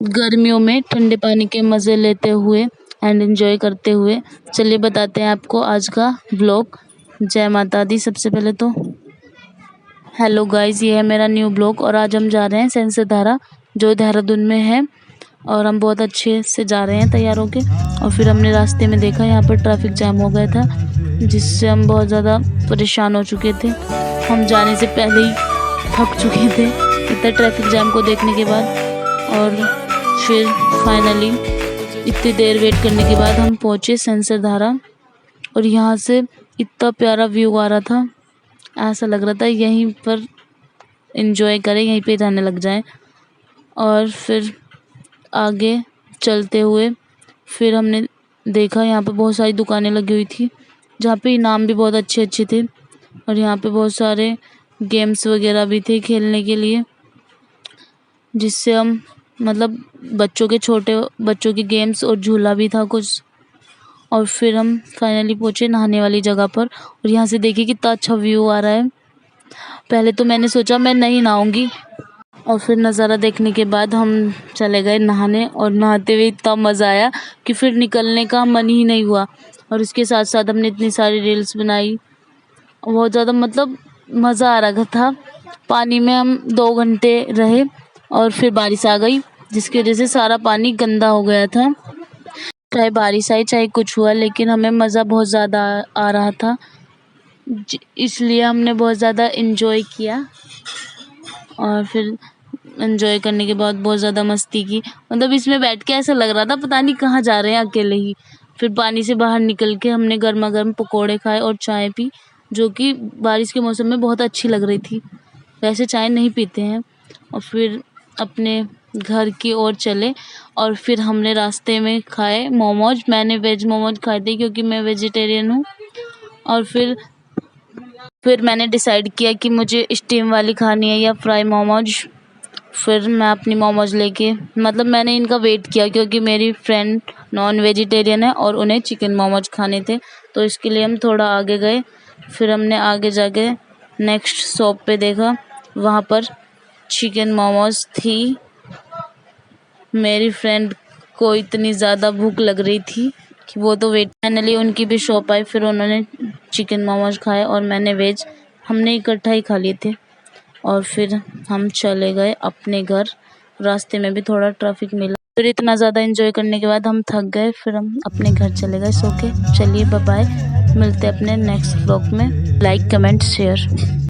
गर्मियों में ठंडे पानी के मज़े लेते हुए एंड एंजॉय करते हुए चलिए बताते हैं आपको आज का ब्लॉग। जय माता दी। सबसे पहले तो हेलो गाइस, ये है मेरा न्यू ब्लॉग और आज हम जा रहे हैं सेंसरधारा जो देहरादून में है और हम बहुत अच्छे से जा रहे हैं तैयार होके। और फिर हमने रास्ते में देखा यहाँ पर ट्रैफिक जाम हो गया था जिससे हम बहुत ज़्यादा परेशान हो चुके थे। हम जाने से पहले ही थक चुके थे इतना ट्रैफिक जाम को देखने के बाद। और फिर फाइनली इतनी देर वेट करने के बाद हम पहुँचे सेंसरधारा और यहाँ से इतना प्यारा व्यू आ रहा था, ऐसा लग रहा था यहीं पर एंजॉय करें, यहीं पे रहने लग जाएं। और फिर आगे चलते हुए फिर हमने देखा यहाँ पे बहुत सारी दुकानें लगी हुई थी जहाँ पे इनाम भी बहुत अच्छे अच्छे थे और यहाँ पे बहुत सारे गेम्स वगैरह भी थे खेलने के लिए, जिससे हम मतलब छोटे बच्चों के गेम्स और झूला भी था कुछ। और फिर हम फाइनली पहुँचे नहाने वाली जगह पर और यहाँ से देखिए कितना अच्छा व्यू आ रहा है। पहले तो मैंने सोचा मैं नहीं नहाऊंगी और फिर नज़ारा देखने के बाद हम चले गए नहाने और नहाते हुए इतना मज़ा आया कि फिर निकलने का मन ही नहीं हुआ। और इसके साथ साथ हमने इतनी सारी रील्स बनाई, बहुत ज़्यादा मतलब मज़ा आ रहा था। पानी में हम 2 घंटे रहे और फिर बारिश आ गई जिसकी वजह से सारा पानी गंदा हो गया था। चाहे बारिश आई चाहे कुछ हुआ, लेकिन हमें मज़ा बहुत ज़्यादा आ रहा था, इसलिए हमने बहुत ज़्यादा इन्जॉय किया। और फिर एंजॉय करने के बाद बहुत ज़्यादा मस्ती की, मतलब इसमें बैठ के ऐसा लग रहा था पता नहीं कहाँ जा रहे हैं अकेले ही। फिर पानी से बाहर निकल के हमने गर्मा गर्म पकौड़े खाए और चाय पी, जो कि बारिश के मौसम में बहुत अच्छी लग रही थी। वैसे चाय नहीं पीते हैं। और फिर अपने घर की ओर चले और फिर हमने रास्ते में खाए मोमोज। मैंने वेज मोमोज खाए थे क्योंकि मैं वेजिटेरियन हूँ। और फिर मैंने डिसाइड किया कि मुझे स्टीम वाली खानी है या फ्राई मोमोज। फिर मैं अपनी मोमोज लेके मतलब मैंने इनका वेट किया क्योंकि मेरी फ्रेंड नॉन वेजिटेरियन है और उन्हें चिकन मोमोज खाने थे, तो इसके लिए हम थोड़ा आगे गए। फिर हमने आगे जाके नेक्स्ट शॉप पे देखा, वहाँ पर चिकन मोमोज थी। मेरी फ्रेंड को इतनी ज़्यादा भूख लग रही थी कि वो तो वेट, फाइनली उनकी भी शॉप आई। फिर उन्होंने चिकन मोमोज खाए और मैंने वेज, हमने इकट्ठा ही खा लिए थे। और फिर हम चले गए अपने घर। रास्ते में भी थोड़ा ट्रैफिक मिला, फिर इतना ज़्यादा एंजॉय करने के बाद हम थक गए, फिर हम अपने घर चले गए सो के। चलिए बाय बाय, मिलते हैं अपने नेक्स्ट ब्लॉग में। Like comment share.